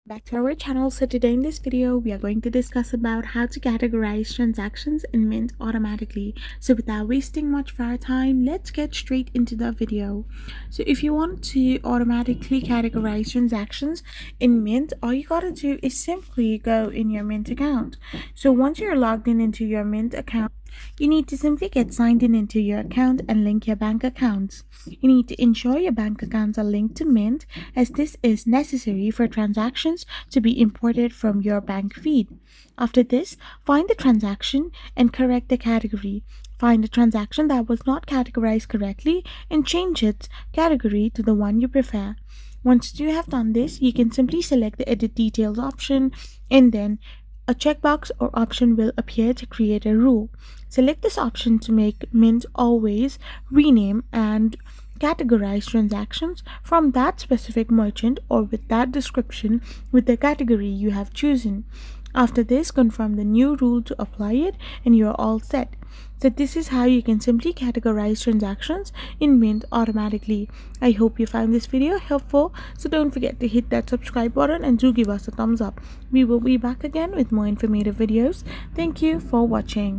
Back to our channel. So today in this video we are going to discuss about how to categorize transactions in Mint automatically. So without wasting much of our time, let's get straight into the video. So if you want to automatically categorize transactions in Mint, all you gotta do is simply go in your Mint account. So once you're logged in into your Mint account, you need to simply get signed in into your account and link your bank accounts. You need to ensure your bank accounts are linked to Mint, as this is necessary for transactions to be imported from your bank feed. After this, find the transaction and correct the category. Find a transaction that was not categorized correctly and change its category to the one you prefer. Once you have done this, you can simply select the Edit Details option, and then a checkbox or option will appear to create a rule. Select this option to make Mint always rename and categorize transactions from that specific merchant or with that description with the category you have chosen. After this, confirm the new rule to apply it and you're all set. So this is how you can simply categorize transactions in Mint automatically. I hope you found this video helpful, so don't forget to hit that subscribe button and do give us a thumbs up. We will be back again with more informative videos. Thank you for watching.